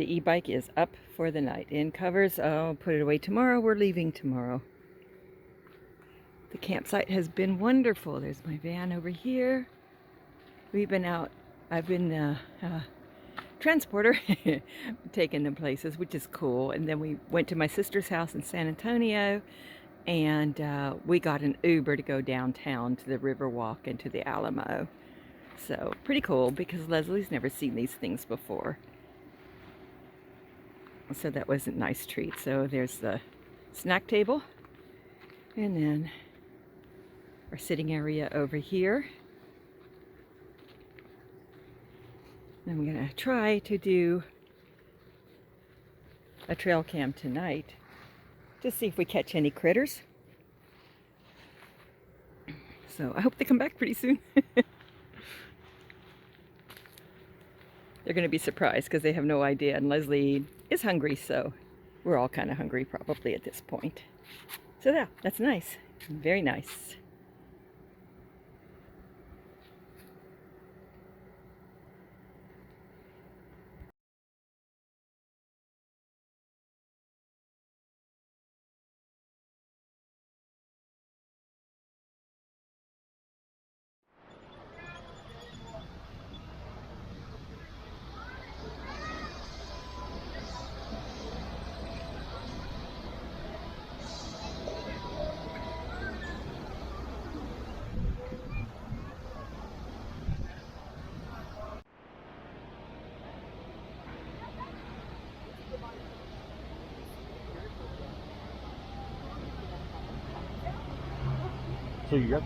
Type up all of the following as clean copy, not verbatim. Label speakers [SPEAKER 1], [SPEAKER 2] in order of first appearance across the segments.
[SPEAKER 1] The e-bike is up for the night. In covers, I'll put it away tomorrow. We're leaving tomorrow. The campsite has been wonderful. There's my van over here. We've been out. I've been transporter taking them places, which is cool. And then we went to my sister's house in San Antonio, and we got an Uber to go downtown to the Riverwalk and to the Alamo. So pretty cool because Leslie's never seen these things before. So that was a nice treat. So there's the snack table, and then our sitting area over here. And I'm gonna try to do a trail cam tonight to see if we catch any critters. So I hope they come back pretty soon. They're going to be surprised because they have no idea, and Leslie is hungry, so we're all kind of hungry probably at this point. So yeah, that's nice. Very nice.
[SPEAKER 2] So you got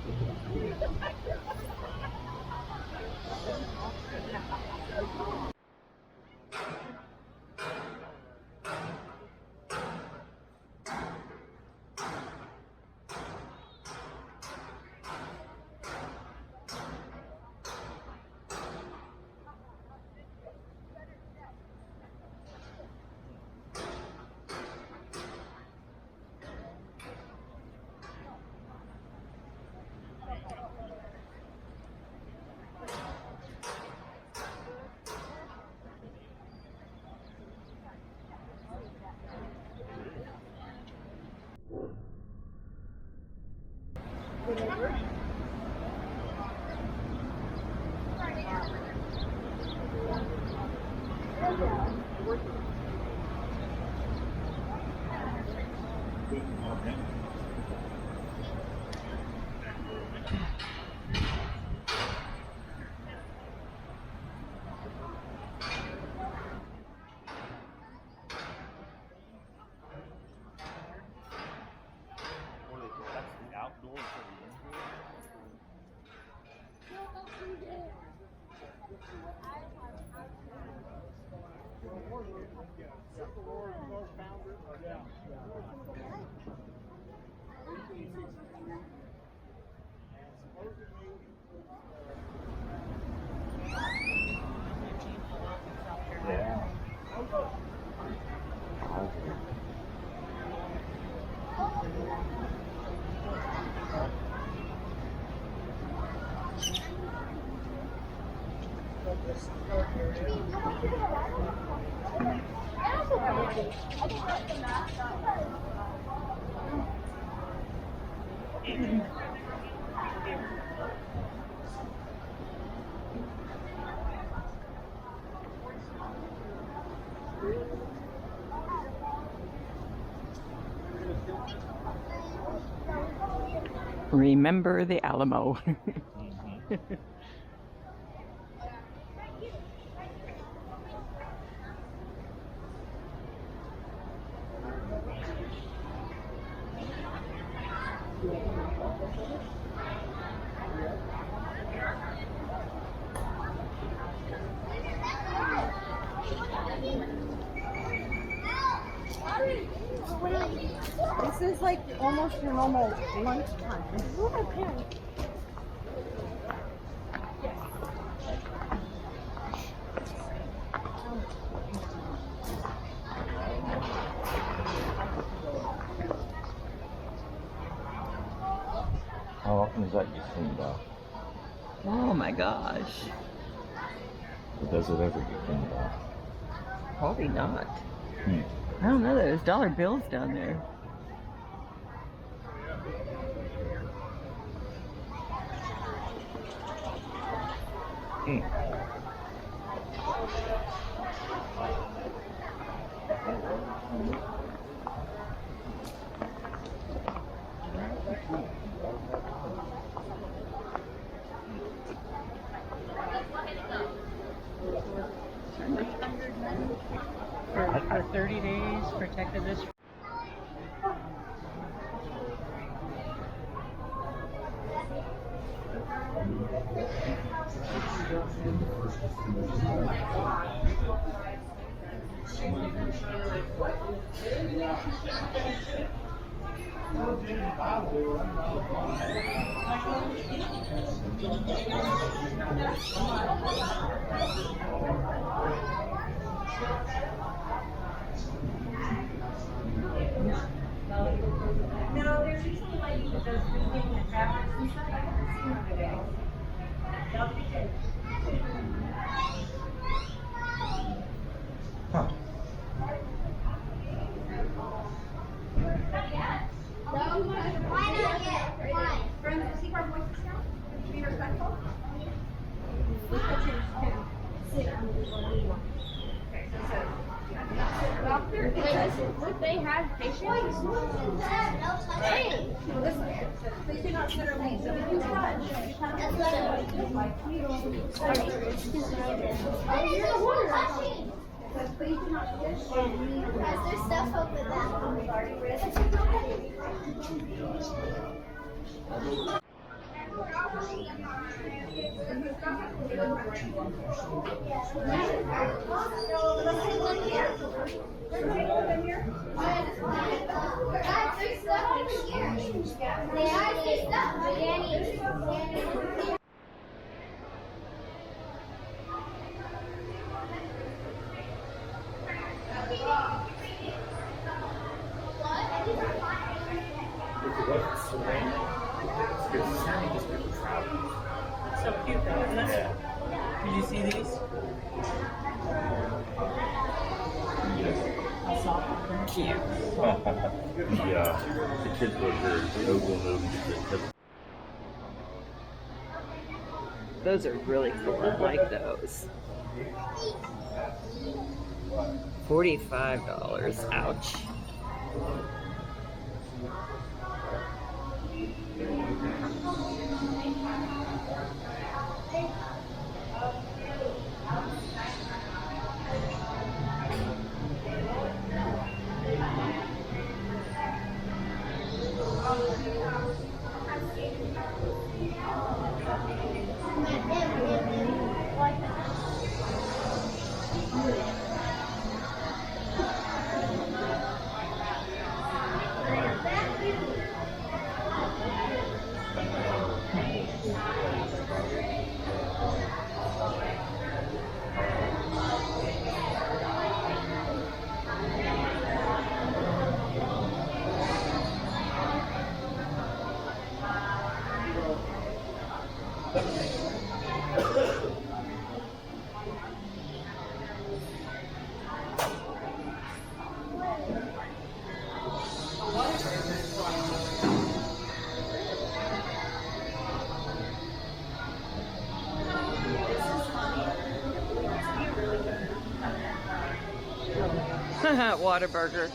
[SPEAKER 1] Remember the Alamo.
[SPEAKER 3] This is like almost your normal lunchtime. Who are my parents?
[SPEAKER 2] How often does that get cleaned up?
[SPEAKER 1] Oh my gosh.
[SPEAKER 2] Or does it ever get cleaned up?
[SPEAKER 1] Probably not.
[SPEAKER 2] Hmm.
[SPEAKER 1] I don't know. There's dollar bills down there.
[SPEAKER 4] For 30 days, protected this.
[SPEAKER 3] No, there's usually like those freaking fabrics and stuff. I haven't seen one today.
[SPEAKER 2] Huh.
[SPEAKER 3] Why not yet? Why? Friends, is he our voice now? Would you be respectful? Sit on the doctor, would they have patients? Hey, listen, please do not sit or leave. So if you touch, oh, you're the water. Please do not touch.
[SPEAKER 5] Because there's stuff over
[SPEAKER 4] So cute though, isn't it? Did you see these? How soft they're.
[SPEAKER 1] Cute.
[SPEAKER 2] The kids go to Oakland movie.
[SPEAKER 1] Those are really cool. I like those. $45. Ouch. Whataburger.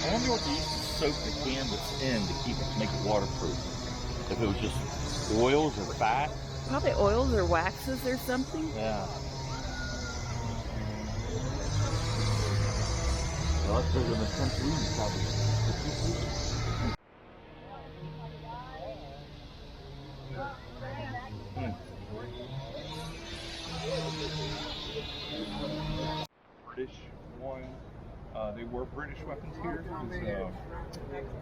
[SPEAKER 2] I wonder what they used to soak the canvas in to keep it, make it waterproof. If it was just oils or fat.
[SPEAKER 1] Probably oils or waxes or something.
[SPEAKER 2] Yeah. Well, that's bigger than 10 trees, probably.
[SPEAKER 6] British one. They were British weapons here.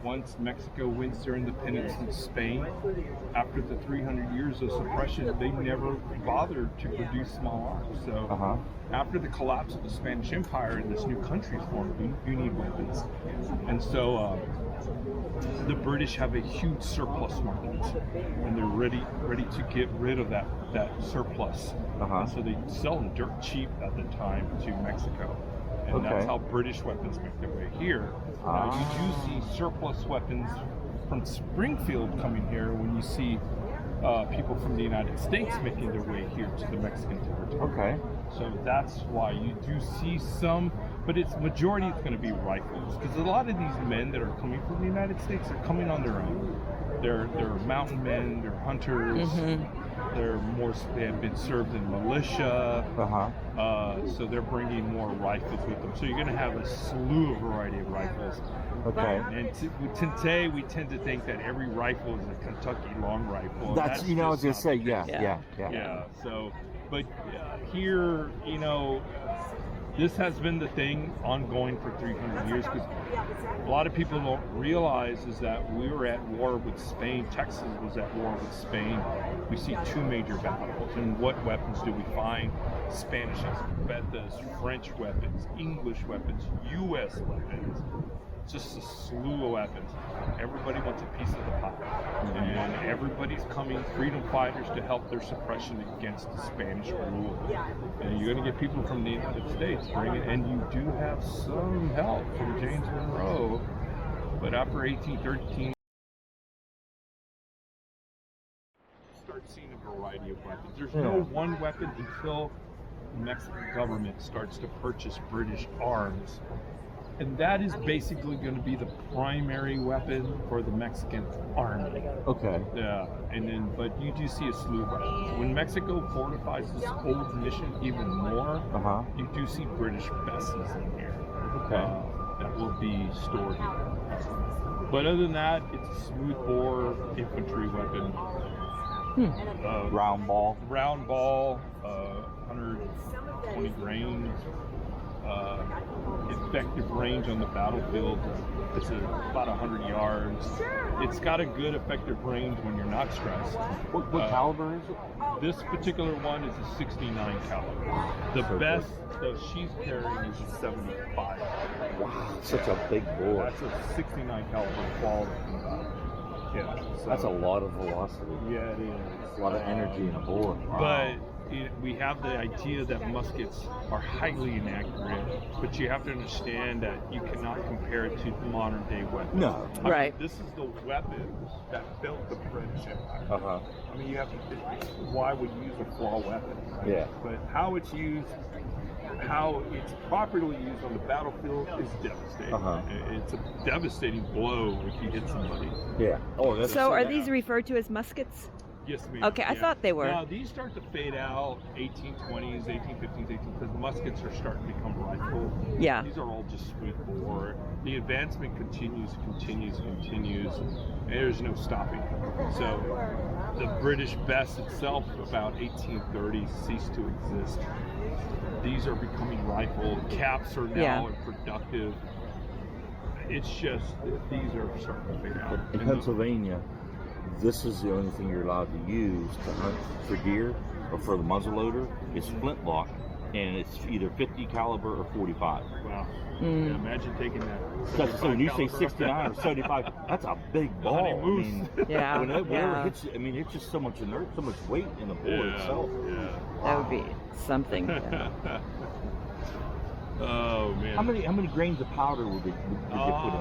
[SPEAKER 6] Once Mexico wins their independence in Spain, after the 300 years of suppression, they never bothered to produce small arms. So after the collapse of the Spanish Empire and this new country formed, you need weapons. And so the British have a huge surplus market, and they're ready to get rid of that surplus. So they sell them dirt cheap at the time to Mexico. And that's how British weapons make their way here. You do see surplus weapons from Springfield coming here when you see people from the United States making their way here to the Mexican territory. So that's why you do see some, but it's majority it's going to be rifles, because a lot of these men that are coming from the United States are coming on their own. They're mountain men, they're hunters. They have been served in militia, so they're bringing more rifles with them. So you're going to have a slew of variety of rifles. And today we tend to think that every rifle is a Kentucky long rifle.
[SPEAKER 2] That's I was going to say, yeah.
[SPEAKER 6] So, but here, this has been the thing ongoing for 300 years, because a lot of people don't realize is that we were at war with Spain. Texas was at war with Spain. We see two major battles. And what weapons do we find? Spanish escopetas, French weapons, English weapons, U.S. weapons. Just a slew of weapons. Everybody wants a piece of the pie. And everybody's coming, freedom fighters, to help their suppression against the Spanish rule. And you're going to get people from the United States bringing, and you do have some help from James Monroe. But after 1813, start seeing a variety of weapons. There's no one weapon until the Mexican government starts to purchase British arms. And that is basically going to be the primary weapon for the Mexican army. Yeah, and then, but you do see a slew of weapons. When Mexico fortifies this old mission even more, you do see British vessels in here that will be stored here. But other than that, it's a smooth bore infantry weapon.
[SPEAKER 2] Round ball,
[SPEAKER 6] 120 grains. Effective range on the battlefield. It's about 100 yards. It's got a good effective range when you're not stressed.
[SPEAKER 2] What caliber is it?
[SPEAKER 6] This particular one is a 69 caliber. The best the she's carrying is a 75.
[SPEAKER 2] Wow, such a big bore.
[SPEAKER 6] That's a 69 caliber quality. So
[SPEAKER 2] that's a lot of velocity.
[SPEAKER 6] Yeah, it is.
[SPEAKER 2] A lot of energy in a bore.
[SPEAKER 6] But we have the idea that muskets are highly inaccurate, but you have to understand that you cannot compare it to modern day weapons.
[SPEAKER 2] No.
[SPEAKER 6] I mean, this is the weapon that built the British Empire. I mean, you have to think, why would you use a flaw weapon? Right? But how it's used, how it's properly used on the battlefield is devastating. It's a devastating blow if you hit somebody.
[SPEAKER 1] So are these referred to as muskets?
[SPEAKER 6] Yes, ma'am.
[SPEAKER 1] Okay, I thought they were.
[SPEAKER 6] Now, these start to fade out 1820s, 1850s, because muskets are starting to become rifle. These are all just smooth bore. The advancement continues. And there's no stopping. So the British best itself, about 1830, ceased to exist. These are becoming rifle. Caps are now productive. It's just, these are starting to fade out.
[SPEAKER 2] In Pennsylvania, this is the only thing you're allowed to use to hunt for deer or for the muzzleloader. It's flintlock, and it's either 50 caliber or 45.
[SPEAKER 6] Wow. Yeah, imagine taking that.
[SPEAKER 2] So when you say 69 or 75, that's a big ball. I mean, whenever it hits you, I mean, it's just so much inert, so much weight in the bore itself.
[SPEAKER 1] That would be something.
[SPEAKER 6] Oh man!
[SPEAKER 2] How many grains of powder would you put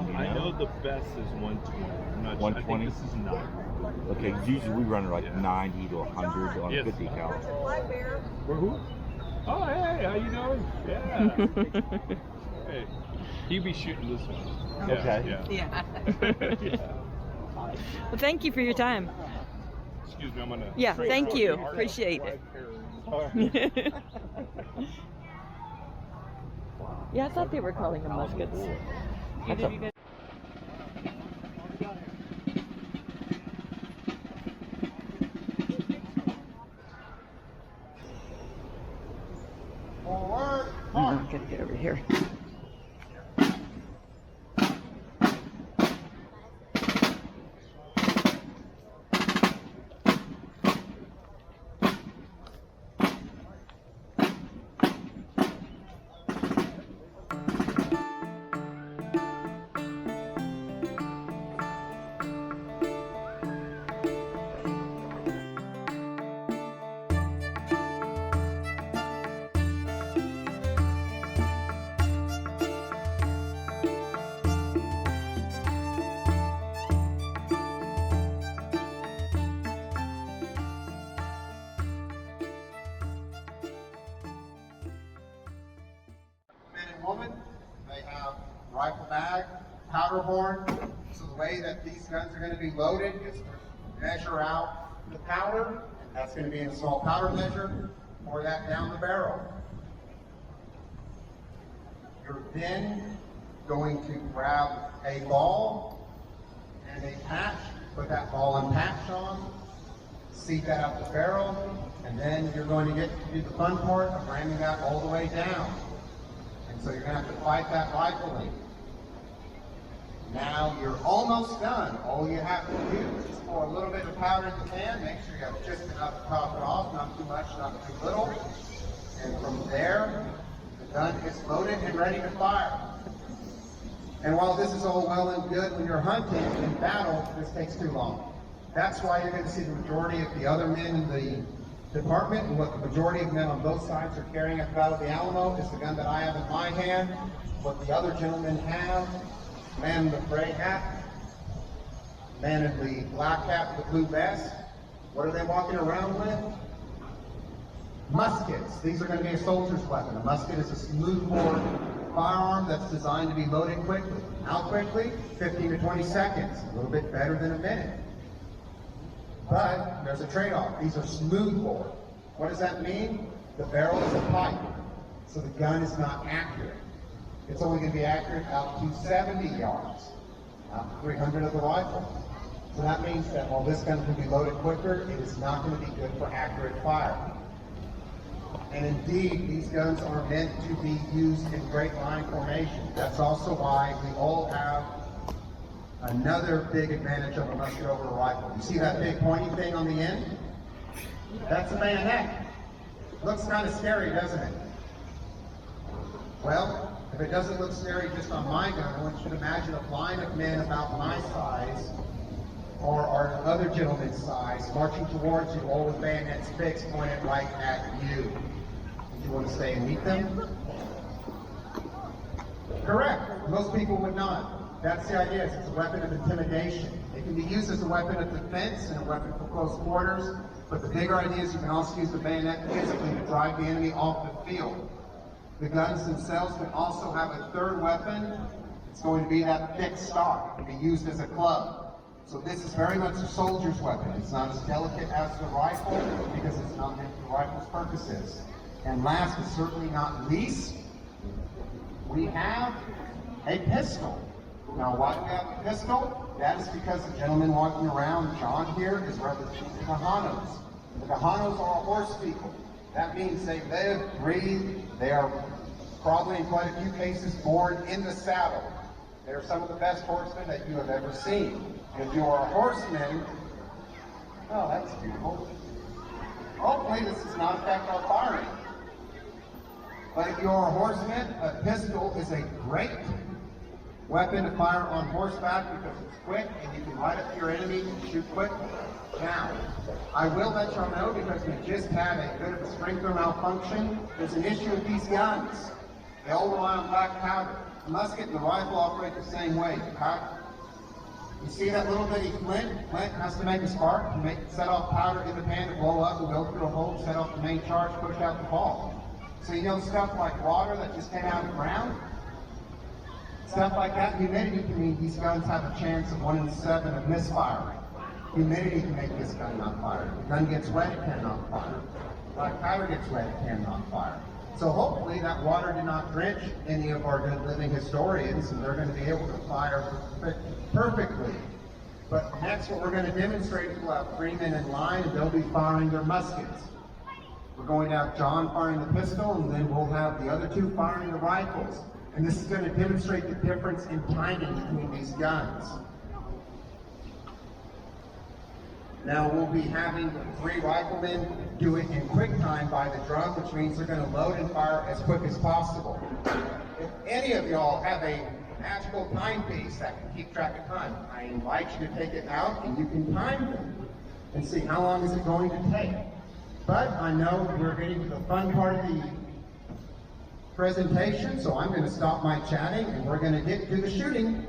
[SPEAKER 2] in?
[SPEAKER 6] I know the best is 120. I'm not 120. Sure. I think this is 90.
[SPEAKER 2] Okay, usually we run like 90 to 100 on 50 caliber.
[SPEAKER 6] Who? Oh, hey, how you doing? Yeah. Hey. He'd be shooting this one.
[SPEAKER 2] Okay.
[SPEAKER 6] Yeah.
[SPEAKER 1] Yeah. Well, thank you for your time.
[SPEAKER 6] Excuse me, I'm gonna.
[SPEAKER 1] Yeah, thank you.
[SPEAKER 6] Our
[SPEAKER 1] Appreciate it.
[SPEAKER 6] it.
[SPEAKER 1] Yeah, I thought they were calling them muskets. Oh, I gotta get over here.
[SPEAKER 7] Men and women, they have rifle mag, powder horn. So the way that these guns are going to be loaded is to measure out the powder. That's going to be in a small powder measure. Pour that down the barrel. You're then going to grab a ball and a patch, put that ball and patch on, seat that out the barrel, and then you're going to get to do the fun part of ramming that all the way down. So you're going to have to fight that rifling. Now you're almost done. All you have to do is pour a little bit of powder in the pan. Make sure you have just enough to top it off, not too much, not too little. And from there, the gun is loaded and ready to fire. And while this is all well and good when you're hunting, in battle, this takes too long. That's why you're going to see the majority of the other men in the department, and what the majority of men on both sides are carrying at the Battle of the Alamo is the gun that I have in my hand. What the other gentlemen have, man in the gray hat, man in the black hat with the blue vest, what are they walking around with? Muskets. These are going to be a soldier's weapon. A musket is a smoothbore firearm that's designed to be loaded quickly. How quickly? 15 to 20 seconds. A little bit better than a minute. But there's a trade-off. These are smoothbore. What does that mean? The barrel is a pipe, so the gun is not accurate. It's only going to be accurate out to 70 yards, not 300 of the rifle. So that means that while this gun can be loaded quicker, it is not going to be good for accurate fire. And indeed, these guns are meant to be used in great line formation. That's also why we all have another big advantage of a musket over a rifle. You see that big pointy thing on the end? That's a bayonet. Looks kind of scary, doesn't it? Well, if it doesn't look scary just on my gun, I want you to imagine a line of men about my size, or our other gentleman's size, marching towards you, all with bayonets fixed, pointed right at you. Would you want to stay and meet them? Correct. Most people would not. That's the idea. It's a weapon of intimidation. It can be used as a weapon of defense and a weapon for close quarters, but the bigger idea is you can also use the bayonet physically to drive the enemy off the field. The guns themselves can also have a third weapon. It's going to be that thick stock. It can be used as a club. So this is very much a soldier's weapon. It's not as delicate as the rifle because it's not meant for rifle's purposes. And last but certainly not least, we have a pistol. Now, why do we have a pistol? That is because the gentleman walking around, John here, is representing the Gahanos. The Gahanos are a horse people. That means they live, breathe, they are probably in quite a few cases born in the saddle. They're some of the best horsemen that you have ever seen. If you are a horseman, oh, that's beautiful. Hopefully this does not affect our firing. But if you are a horseman, a pistol is a great weapon to fire on horseback because it's quick and you can ride up to your enemy and shoot quickly. Now, I will let y'all know because we just had a bit of a sprinkler malfunction. There's an issue with these guns. They all rely on black powder. The musket and the rifle operate the same way. You see that little bitty flint? Flint has to make a spark to set off powder in the pan to blow up and go through a hole, set off the main charge, push out the ball. So you know stuff like water that just came out of the ground? Stuff like that, humidity can mean these guns have a chance of 1 in 7 of misfiring. Humidity can make this gun not fire. If the gun gets wet, it cannot fire. Black powder gets wet, it cannot fire. So hopefully that water did not drench any of our good living historians, and they're going to be able to fire perfectly. But next, what we're going to demonstrate is we'll have 3 men in line, and they'll be firing their muskets. We're going to have John firing the pistol, and then we'll have the other 2 firing the rifles. And this is going to demonstrate the difference in timing between these guns. Now we'll be having 3 riflemen do it in quick time by the drum, which means they're going to load and fire as quick as possible. If any of y'all have a magical timepiece that can keep track of time, I invite you to take it out and you can time them and see how long is it going to take. But I know we're getting to the fun part of the presentation, so I'm going to stop my chatting and we're going to get to the shooting.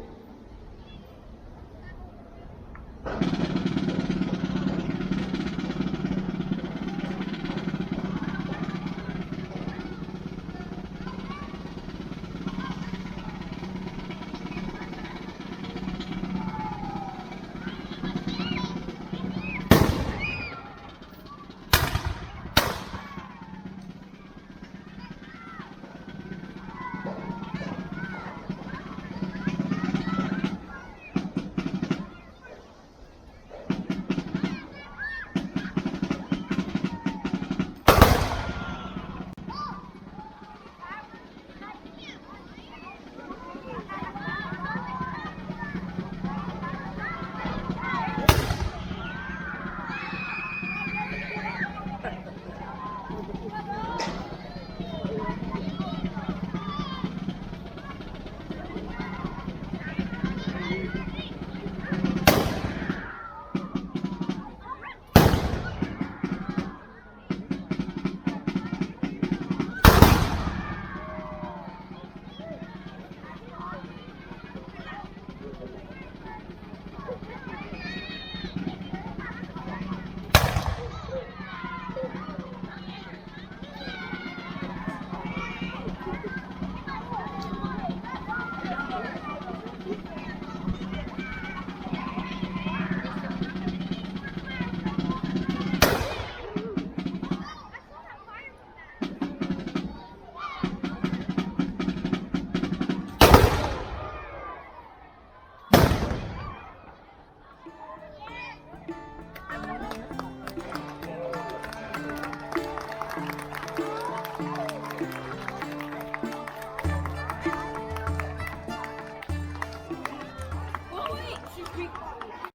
[SPEAKER 3] Well, wait, should we